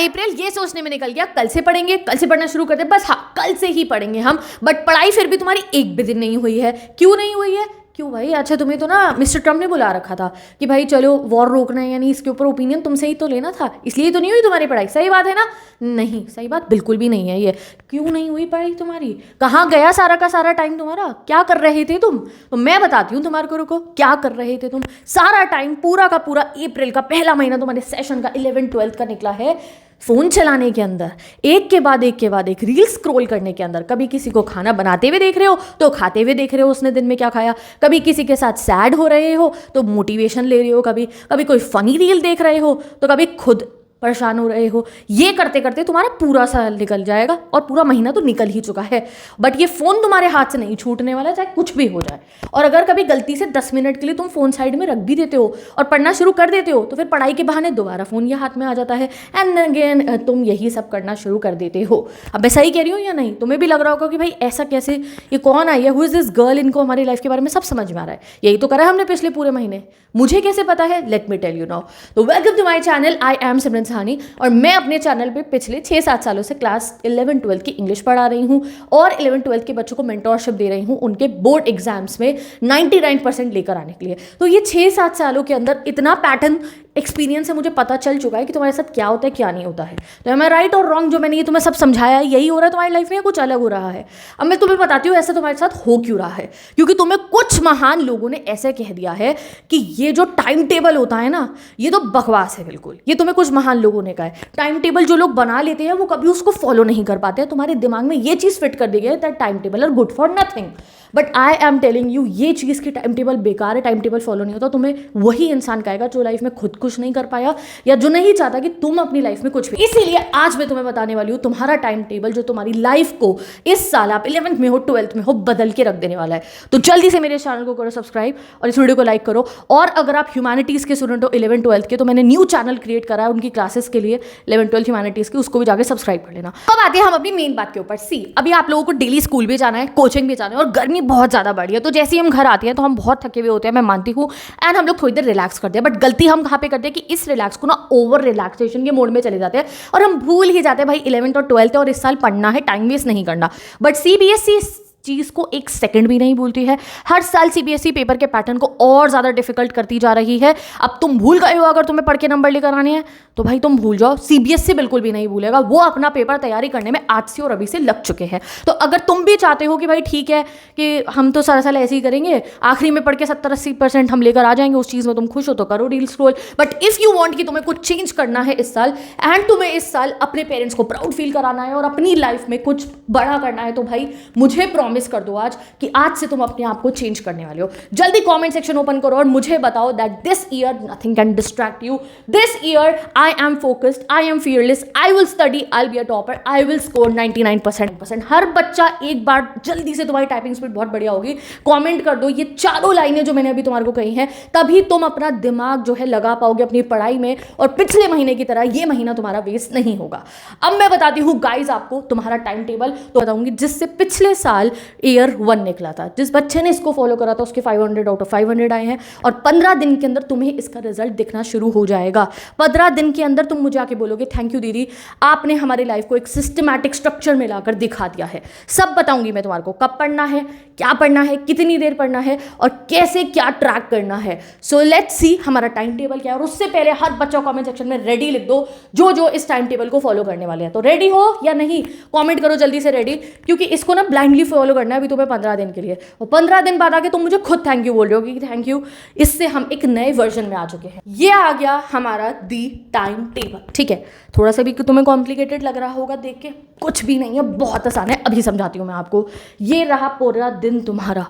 अप्रैल ये सोचने में निकल गया कल से पढ़ेंगे, कल से पढ़ना शुरू कर दे, बस हाँ कल से ही पढ़ेंगे हम। बट पढ़ाई फिर भी तुम्हारी एक भी दिन नहीं हुई है। क्यों नहीं हुई है? क्यों भाई? अच्छा तुम्हें तो ना मिस्टर ट्रम्प ने बुला रखा था कि भाई चलो वॉर रोकना है, यानी इसके ऊपर ओपिनियन तुमसे ही तो लेना था, इसलिए तो नहीं हुई तुम्हारी पढ़ाई। सही बात है ना? नहीं, सही बात बिल्कुल भी नहीं है ये। क्यों नहीं हुई पढ़ाई तुम्हारी? कहाँ गया सारा का सारा टाइम तुम्हारा? क्या कर रहे थे तुम? तो मैं बताती हूँ तुम्हारे को, रुको। क्या कर रहे थे तुम? सारा टाइम पूरा का पूरा अप्रैल का पहला महीना तुम्हारे सेशन का 11th-12th का निकला है फ़ोन चलाने के अंदर, एक के बाद एक रील स्क्रॉल करने के अंदर। कभी किसी को खाना बनाते हुए देख रहे हो तो खाते हुए देख रहे हो उसने दिन में क्या खाया, कभी किसी के साथ सैड हो रहे हो तो मोटिवेशन ले रहे हो, कभी कभी कोई फनी रील देख रहे हो तो कभी खुद परेशान हो रहे हो। ये करते करते तुम्हारा पूरा साल निकल जाएगा और पूरा महीना तो निकल ही चुका है। बट ये फ़ोन तुम्हारे हाथ से नहीं छूटने वाला, चाहे कुछ भी हो जाए। और अगर कभी गलती से 10 मिनट के लिए तुम फ़ोन साइड में रख भी देते हो और पढ़ना शुरू कर देते हो तो फिर पढ़ाई के बहाने दोबारा फ़ोन ये हाथ में आ जाता है एंड अगेन तुम यही सब करना शुरू कर देते हो। अब मैं सही कह रही हूँ या नहीं? तुम्हें भी लग रहा होगा कि भाई ऐसा कैसे, ये कौन आई है, हु इज़ दिस गर्ल, इनको हमारी लाइफ के बारे में सब समझ में आ रहा है, यही तो करा है हमने पिछले पूरे महीने, मुझे कैसे पता है? Let me tell you now. तो welcome to my channel, I am Simran Sahani और मैं अपने चैनल पे पिछले 6-7 सालों से क्लास 11-12 की इंग्लिश पढ़ा रही हूँ और 11-12 के बच्चों को मेंटोरशिप दे रही हूँ उनके बोर्ड एग्जाम्स में 99% लेकर आने के लिए। तो ये 6-7 सालों के अंदर इतना पैटर्न एक्सपीरियंस है, मुझे पता चल चुका है कि तुम्हारे साथ क्या होता है क्या नहीं होता है। तो एम आई राइट और रॉन्ग? जो मैंने ये तुम्हें सब समझाया है यही हो रहा है तुम्हारी लाइफ में या कुछ अलग हो रहा है? अब मैं तुम्हें बताती हूँ ऐसा तुम्हारे साथ हो क्यों रहा है। क्योंकि तुम्हें कुछ महान लोगों ने ऐसे कह दिया है कि ये जो टाइम टेबल होता है ना, ये तो बकवास है बिल्कुल। ये तुम्हें कुछ महान लोगों ने कहा है। टाइम टेबल जो लोग बना लेते हैं वो कभी उसको फॉलो नहीं कर पाते हैं। तुम्हारे दिमाग में ये चीज़ फिट कर दी गई है that time table are good for nothing. But I am telling you, ये चीज़ की टाइम टेबल बेकार है, टाइम टेबल फॉलो नहीं होता। तुम्हें वही इंसान कहेगा जो लाइफ में खुद कुछ नहीं कर पाया या जो नहीं चाहता कि तुम अपनी लाइफ में कुछ भी। इसीलिए आज मैं तुम्हें बताने वाली हूँ तुम्हारा टाइम टेबल जो तुम्हारी लाइफ को इस साल आप 11th में हो 12th में हो बदल के रख देने वाला है। तो जल्दी से मेरे चैनल को करो सब्सक्राइब और इस वीडियो को लाइक करो। और अगर आप ह्यूमैनिटीज़ के स्टूडेंट हो 11th-12th के, तो मैंने न्यू चैनल क्रिएट करा है उनकी क्लासेस के लिए 11th-12th ह्यूमैनिटीज़ की, उसको भी जाकर सब्सक्राइब कर लेना। अब आते हैं हम अपनी मेन बात के ऊपर। सी, अभी आप लोगों को डेली स्कूल भी जाना है, कोचिंग भी जाना है और गर्मी बहुत ज़्यादा बढ़ी है। तो जैसे ही हम घर आते हैं तो हम बहुत थके हुए होते हैं, मैं मानती हूँ, एंड हम लोग थोड़ी देर रिलैक्स करते हैं। बट गलती हम कहाँ पे करते हैं कि इस रिलैक्स को ना ओवर रिलैक्सेशन के मोड में चले जाते हैं और हम भूल ही जाते हैं भाई 11th और 12th है और इस साल पढ़ना है, टाइम वेस्ट नहीं करना। बट सीबीएसई चीज़ को एक सेकंड भी नहीं भूलती है। हर साल सीबीएसई पेपर के पैटर्न को और ज़्यादा डिफिकल्ट करती जा रही है। अब तुम भूल गए हो अगर तुम्हें पढ़ के नंबर लेकर आने हैं तो भाई तुम भूल जाओ, सीबीएसई बिल्कुल भी नहीं भूलेगा। वो अपना पेपर तैयारी करने में आज से और अभी से लग चुके हैं। तो अगर तुम भी चाहते हो कि भाई ठीक है कि हम तो सारा साल ऐसे ही करेंगे, आखिरी में पढ़ के 70-80% हम लेकर आ जाएंगे, उस चीज़ में तुम खुश हो तो करो reel scroll. But if you want कि तुम्हें कुछ चेंज करना है इस साल एंड तुम्हें इस साल अपने पेरेंट्स को प्राउड फील कराना है और अपनी लाइफ में कुछ बड़ा करना है, तो भाई मुझे प्रॉमिस कर दो आज कि आज से तुम अपने आप को चेंज करने वाले हो। जल्दी कमेंट सेक्शन ओपन करो और मुझे बताओ that this year nothing can distract you. This year I am focused, I am fearless, I will study, I will be a topper, I will score 99%। हर बच्चा एक बार जल्दी से, तुम्हारी टाइपिंग स्पीड बहुत बढ़िया होगी, कमेंट कर दो ये चारों लाइनें जो मैंने अभी तुम्हारे को कही हैं, तभी तुम अपना दिमाग जो है लगा पाओगे अपनी पढ़ाई में और पिछले महीने की तरह ये महीना तुम्हारा वेस्ट नहीं होगा। अब मैं बताती हूँ गाइज आपको तुम्हारा टाइम टेबल, तो बताऊंगी जिससे पिछले साल ईयर 1 निकला था। जिस बच्चे ने इसको फॉलो करा था उसके 500 आउट ऑफ 500 आए हैं और 15 दिन के अंदर तुम्हें इसका रिजल्ट दिखना शुरू हो जाएगा। 15 दिन के अंदर तुम मुझे आके बोलोगे थैंक यू दीदी, आपने हमारी लाइफ को एक सिस्टमैटिक स्ट्रक्चर में लाकर दिखा दिया है। सब बताऊंगी मैं तुम्हारे को, कब पढ़ना है, क्या पढ़ना है, कितनी देर पढ़ना है और कैसे क्या ट्रैक करना है। सो लेट्स सी हमारा टाइम टेबल क्या है। और उससे पहले हर बच्चा कमेंट सेक्शन में रेडी लिख दो जो जो इस टाइम टेबल को फॉलो करने वाले हैं। तो रेडी हो या नहीं, कमेंट करो जल्दी से रेडी, क्योंकि इसको ना ब्लाइंडली फॉलो करना है अभी तुम्हें 15 दिन के लिए। और 15 दिन बाद आके तुम मुझे खुद थैंक यू बोल रहे हो कि थैंक यू, इससे हम एक नए वर्जन में आ चुके हैं। ये आ गया हमारा दी टाइम टेबल। ठीक है, थोड़ा सा भी तुम्हें कॉम्प्लिकेटेड लग रहा होगा देख के, कुछ भी नहीं है, बहुत आसान है। अभी समझाती हूँ मैं आपको। ये रहा पूरा दिन तुम्हारा,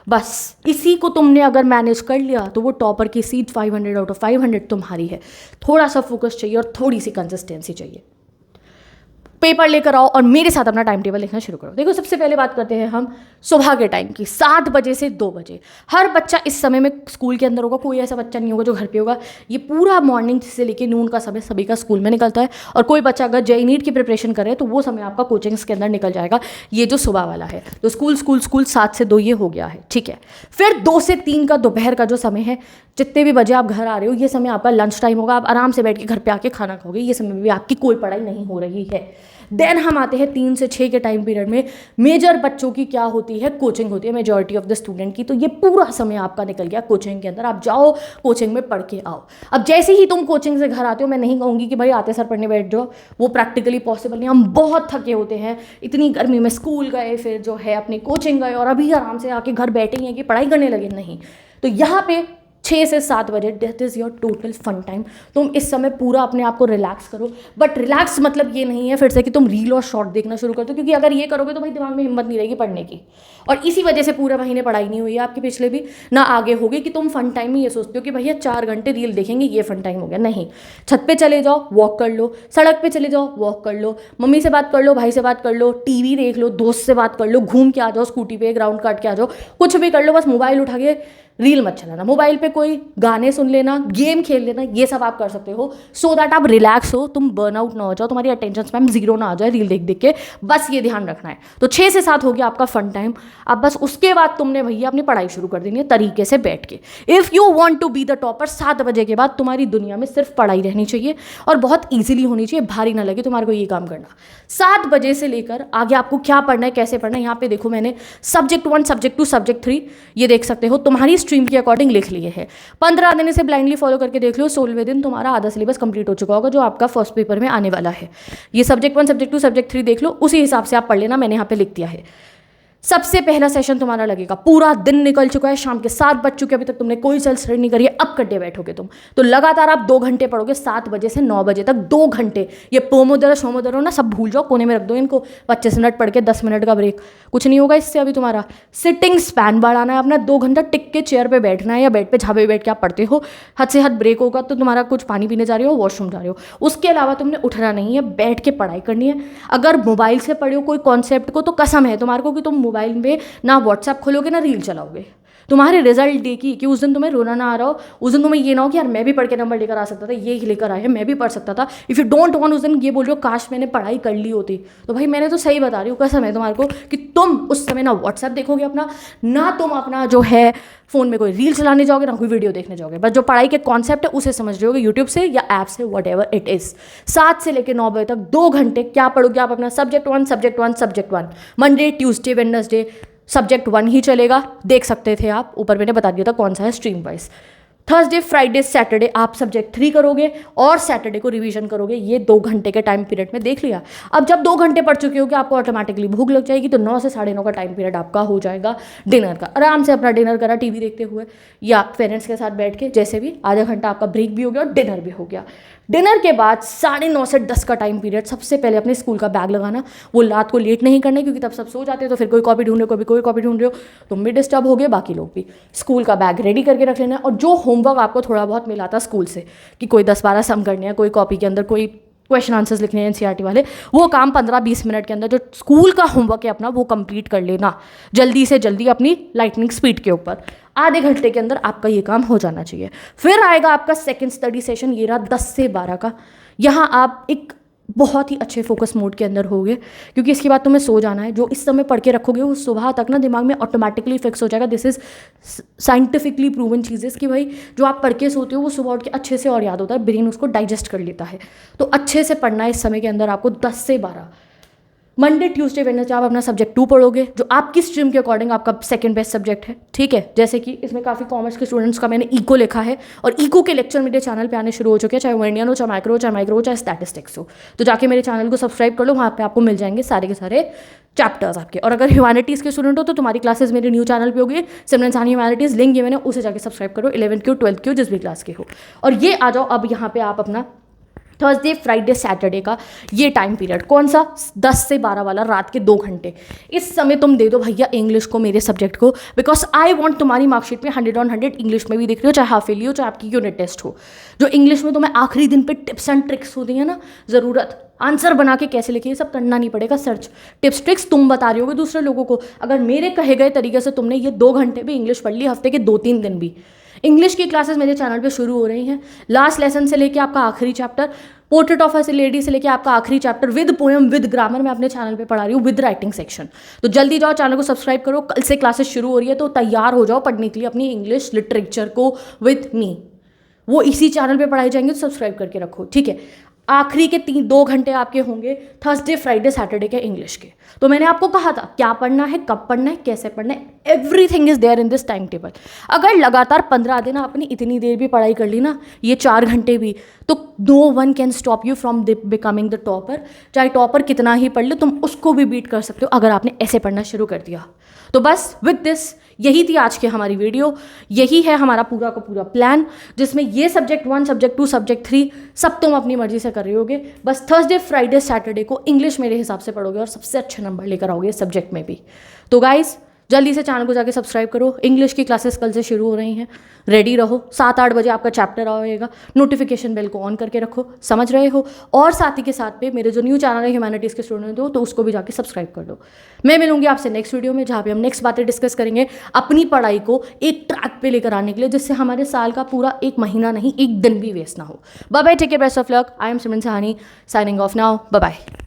बस इसी को तुमने अगर मैनेज कर लिया तो वो टॉपर की सीट 500 आउट ऑफ 500 तुम्हारी है। थोड़ा सा फोकस चाहिए और थोड़ी सी कंसिस्टेंसी चाहिए। पेपर लेकर आओ और मेरे साथ अपना टाइम टेबल लिखना शुरू करो। देखो सबसे पहले बात करते हैं हम सुबह के टाइम की, 7 बजे से 2 बजे। हर बच्चा इस समय में स्कूल के अंदर होगा, कोई ऐसा बच्चा नहीं होगा जो घर पे होगा। ये पूरा मॉर्निंग से लेकर नून का समय सभी का स्कूल में निकलता है। और कोई बच्चा अगर जेईई नीट की प्रिपरेशन करे तो वो समय आपका कोचिंग्स के अंदर निकल जाएगा। ये जो सुबह वाला है तो स्कूल 7 से 2 ये हो गया है, ठीक है। फिर 2 से 3 का दोपहर का जो समय है, जितने भी बजे आप घर आ रहे हो, ये समय आपका लंच टाइम होगा। आप आराम से बैठ के घर पे आके खाना खाओगे, ये समय में भी आपकी कोई पढ़ाई नहीं हो रही है। देन हम आते हैं 3 से 6 के टाइम पीरियड में। मेजर बच्चों की क्या होती है, कोचिंग होती है, मेजॉरिटी ऑफ द स्टूडेंट की। तो ये पूरा समय आपका निकल गया कोचिंग के अंदर। आप जाओ कोचिंग में पढ़ के आओ। अब जैसे ही तुम कोचिंग से घर आते हो, मैं नहीं कहूँगी कि भाई आते सर पढ़ने बैठ जाओ, वो प्रैक्टिकली पॉसिबल नहीं। हम बहुत थके होते हैं, इतनी गर्मी में स्कूल गए, फिर जो है अपनी कोचिंग गए और अभी आराम से आके घर बैठे हैं कि पढ़ाई करने लगे, नहीं। तो यहाँ पे 6 से 7 बजे that is your total fun time. तुम इस समय पूरा अपने आप को रिलैक्स करो। बट रिलैक्स मतलब ये नहीं है फिर से कि तुम रील और शॉर्ट देखना शुरू कर दो, क्योंकि अगर ये करोगे तो भाई दिमाग में हिम्मत नहीं रहेगी पढ़ने की। और इसी वजह से पूरे महीने पढ़ाई नहीं हुई है आपकी, पिछले भी ना आगे होगी, कि तुम फन टाइम में ये सोचते हो कि भैया 4 घंटे रील देखेंगे, ये फन टाइम हो गया। नहीं, छत पे चले जाओ, वॉक कर लो, सड़क पे चले जाओ, वॉक कर लो, मम्मी से बात कर लो, भाई से बात कर लो, टीवी देख लो, दोस्त से बात कर लो, घूम के आ जाओ, स्कूटी पे एक राउंड काट के आ जाओ, कुछ भी कर लो, बस मोबाइल उठा के रील मत चलाना। मोबाइल पे कोई गाने सुन लेना, गेम खेल लेना, ये सब आप कर सकते हो, सो दैट आप रिलैक्स हो, तुम बर्नआउट ना हो जाओ, तुम्हारी अटेंशन स्पैन 0 ना आ जाए रील देख देख के। बस ये ध्यान रखना है। तो 6 से 7 हो गया आपका फन टाइम। अब बस उसके बाद तुमने भैया अपनी पढ़ाई शुरू कर देनी है तरीके से बैठ के। If you want to be the topper, 7 बजे के बाद तुम्हारी दुनिया में सिर्फ पढ़ाई रहनी चाहिए और बहुत ईजिली होनी चाहिए, भारी ना लगे तुम्हारे को ये काम करना। 7 बजे से लेकर आगे आपको क्या पढ़ना है, कैसे पढ़ना है, यहाँ पे देखो मैंने सब्जेक्ट 1, सब्जेक्ट 2, सब्जेक्ट 3 ये देख सकते हो, तुम्हारी स्ट्रीम के अकॉर्डिंग लिख लिए है। 15 दिन इसे ब्लाइंडली फॉलो करके देख लो, 16वें दिन तुम्हारा आधा सिलेबस कंप्लीट हो चुका होगा जो आपका फर्स्ट पेपर में आने वाला है। ये सब्जेक्ट 1, सब्जेक्ट 2, सब्जेक्ट 3 देख लो, उसी हिसाब से आप पढ़ लेना, मैंने यहाँ पे लिख दिया है। सबसे पहला सेशन तुम्हारा लगेगा, पूरा दिन निकल चुका है, शाम के 7 बज चुके, अभी तक तुमने कोई सेल्फ स्टडी नहीं करी है, अब कड्डे बैठोगे तुम तो लगातार आप 2 घंटे पढ़ोगे, 7 बजे से 9 बजे तक 2 घंटे। ये पोमोदोरो शोमोदोरो ना सब भूल जाओ, कोने में रख दो इनको। 25 मिनट पढ़ के 10 मिनट का ब्रेक, कुछ नहीं होगा इससे। अभी तुम्हारा सिटिंग स्पैन बढ़ाना है अपना, 2 घंटा टिक के चेयर पे बैठना है या बेड पे झापे बैठ के आप पढ़ते हो। हद से हद ब्रेक होगा तो तुम्हारा कुछ पानी पीने जा रहे हो, वॉशरूम जा रहे हो, उसके अलावा तुमने उठना नहीं है, बैठ के पढ़ाई करनी है। अगर मोबाइल से पढ़े हो कोई कॉन्सेप्ट को तो कसम है तुम्हारे को कि तुम मोबाइल में ना व्हाट्सएप खोलोगे ना रील चलाओगे। तुम्हारे रिजल्ट देखी कि उस दिन तुम्हें रोना ना आ रहा हो, उस दिन तुम्हें ये ना हो कि यार मैं भी पढ़ के नंबर लेकर आ सकता था, ये लेकर आया, मैं भी पढ़ सकता था। इफ़ यू डोंट वांट उस दिन ये बोल रहे हो काश मैंने पढ़ाई कर ली होती, तो भाई मैंने तो सही बता रही हूँ, कसम है तुम्हारे को कि तुम उस समय ना व्हाट्सएप देखोगे अपना, ना तुम अपना जो है फ़ोन में कोई रील चलाने जाओगे, ना कोई वीडियो देखने जाओगे। बस जो पढ़ाई के कॉन्सेप्ट है उसे समझ रहे होगे यूट्यूब से या ऐप से, वट एवर इट इज़। 7 से लेकर 9 बजे तक 2 घंटे क्या पढ़ोगे आप अपना subject 1, subject 1, subject 1। Monday, Tuesday, Wednesday subject 1 ही चलेगा, देख सकते थे आप, ऊपर मैंने बता दिया था कौन सा है stream wise. Thursday, Friday, Saturday आप सब्जेक्ट 3 करोगे और सैटरडे को रिवीजन करोगे। ये 2 घंटे के टाइम पीरियड में देख लिया। अब जब 2 घंटे पढ़ चुके हो कि आपको ऑटोमेटिकली भूख लग जाएगी, तो 9 से 9:30 का टाइम पीरियड आपका हो जाएगा डिनर का। आराम से अपना डिनर करा टीवी देखते हुए या पेरेंट्स के साथ बैठ के, जैसे भी। आधा घंटा आपका ब्रेक भी हो गया और डिनर भी हो गया। डिनर के बाद 9:30 से 10 का टाइम पीरियड, सबसे पहले अपने स्कूल का बैग लगाना। वो रात को लेट नहीं करना क्योंकि तब सब सो जाते हैं, तो फिर कोई कॉपी ढूंढ रहे हो, कभी कोई कॉपी ढूंढ रहे हो, तुम भी डिस्टर्ब हो गए, बाकी लोग भी। स्कूल का बैग रेडी करके रख लेना। और जो होमवर्क आपको थोड़ा बहुत मिला था स्कूल से कि कोई 10-12 सम करने हैं, कोई कॉपी के अंदर कोई क्वेश्चन आंसर्स लिखने हैं एनसीईआरटी वाले, वो काम 15-20 मिनट के अंदर जो स्कूल का होमवर्क है अपना वो कंप्लीट कर लेना जल्दी से जल्दी अपनी लाइटनिंग स्पीड के ऊपर। आधे घंटे के अंदर आपका ये काम हो जाना चाहिए। फिर आएगा आपका सेकंड स्टडी सेशन, ये रहा 10 से 12 का। यहाँ आप एक बहुत ही अच्छे फोकस मोड के अंदर होगे क्योंकि इसके बाद तुम्हें सो जाना है। जो इस समय पढ़ के रखोगे वो सुबह तक ना दिमाग में ऑटोमेटिकली फिक्स हो जाएगा। दिस इज साइंटिफिकली प्रूवन चीज़ें कि भाई जो आप पढ़ के सोते हो वो सुबह उठ के अच्छे से और याद होता है, ब्रेन उसको डाइजेस्ट कर लेता है। तो अच्छे से पढ़ना है इस समय के अंदर आपको 10 से 12। मंडे, ट्यूसडे, वेडनेसडे आप अपना सब्जेक्ट 2 पढ़ोगे जो आपकी स्ट्रीम के अकॉर्डिंग आपका सेकंड बेस्ट सब्जेक्ट है, ठीक है। जैसे कि इसमें काफ़ी कॉमर्स के स्टूडेंट्स का मैंने इको लिखा है और इको के लेक्चर मेरे चैनल पे आने शुरू हो चुके हैं, चाहे वो इंडियन हो, चाहे माइक्रो हो, चाहे स्टैटिस्टिक्स हो। तो जाके मेरे चैनल को सब्सक्राइब कर लो, वहाँ पे आपको मिल जाएंगे सारे के सारे चैप्टर्स आपके। और अगर ह्यूमैनिटीज़ के स्टूडेंट हो तो तुम्हारी क्लासेस मेरे न्यू चैनल पे होगी, सिमरन सानी ह्यूमैनिटीज़, लिंक ये मैंने, उसे जाके सब्सक्राइब करो। 11th की हो, 12th की हो, जिस भी क्लास के हो। और ये आ जाओ अब यहाँ पे आप अपना थर्सडे फ्राइडे सैटरडे का ये टाइम पीरियड, कौन सा, 10 से 12 वाला, रात के 2 घंटे, इस समय तुम दे दो भैया इंग्लिश को, मेरे सब्जेक्ट को, बिकॉज आई वांट तुम्हारी मार्कशीट में 100 on 100 इंग्लिश में भी दिख रही हो, चाहे हाफ ईयरली हो चाहे आपकी यूनिट टेस्ट हो। जो इंग्लिश में तुम्हें आखिरी दिन पे टिप्स एंड ट्रिक्स होती है ना, ज़रूरत आंसर बना के कैसे लिखे, ये सब करना नहीं पड़ेगा, सर्च टिप्स ट्रिक्स तुम बता रही होगे दूसरे लोगों को। अगर मेरे कहे गए तरीके से तुमने ये 2 घंटे भी इंग्लिश पढ़ ली, हफ्ते के 2-3 दिन भी, इंग्लिश की क्लासेस मेरे चैनल पे शुरू हो रही हैं। लास्ट लेसन से लेके आपका आखिरी chapter, portrait of A lady से लेके आपका आखिरी chapter, with poem with grammar मैं अपने चैनल पे पढ़ा रही हूँ, विद राइटिंग सेक्शन। तो जल्दी जाओ, चैनल को सब्सक्राइब करो, कल से क्लासेस शुरू हो रही है, तो तैयार हो जाओ पढ़ने के लिए अपनी इंग्लिश लिटरेचर को विथ मी। वो इसी चैनल पे पढ़ाई जाएंगे, तो सब्सक्राइब करके रखो, ठीक है। आखिरी के 2 घंटे आपके होंगे थर्सडे फ्राइडे सैटरडे के इंग्लिश के। तो मैंने आपको कहा था क्या पढ़ना है, कब पढ़ना है, कैसे पढ़ना है, everything is there in this time table. अगर लगातार 15 दिन आपने इतनी देर भी पढ़ाई कर ली ना, ये 4 घंटे भी, तो no one can stop you from becoming the topper. चाहे टॉपर कितना ही पढ़ लो, तुम उसको भी बीट कर सकते हो अगर आपने ऐसे पढ़ना शुरू कर दिया। तो बस विद दिस, यही थी आज की हमारी वीडियो, यही है हमारा पूरा का पूरा प्लान, जिसमें ये सब्जेक्ट 1, सब्जेक्ट 2, सब्जेक्ट 3 सब तुम अपनी मर्जी से कर रहे होगे। बस थर्सडे फ्राइडे सैटरडे को इंग्लिश मेरे हिसाब से पढ़ोगे और सबसे अच्छे नंबर लेकर आओगे सब्जेक्ट में भी। तो गाइज जल्दी से चैनल को जाके सब्सक्राइब करो, इंग्लिश की क्लासेस कल से शुरू हो रही हैं, रेडी रहो। 7-8 बजे आपका चैप्टर आएगा, नोटिफिकेशन बेल को ऑन करके रखो, समझ रहे हो। और साथ ही के साथ पे मेरे जो न्यू चैनल है ह्यूमैनिटीज़ के स्टूडेंट हो, तो उसको भी जाके सब्सक्राइब कर लो। मैं मिलूंगी आपसे नेक्स्ट वीडियो में, जहाँ पे हम नेक्स्ट बातें डिस्कस करेंगे अपनी पढ़ाई को एक ट्रैक पे लेकर आने के लिए, जिससे हमारे साल का पूरा 1 महीना नहीं, 1 दिन भी वेस्ट ना हो। Bye bye, take care, best of luck. I am Simran Sahani, signing off now, bye bye.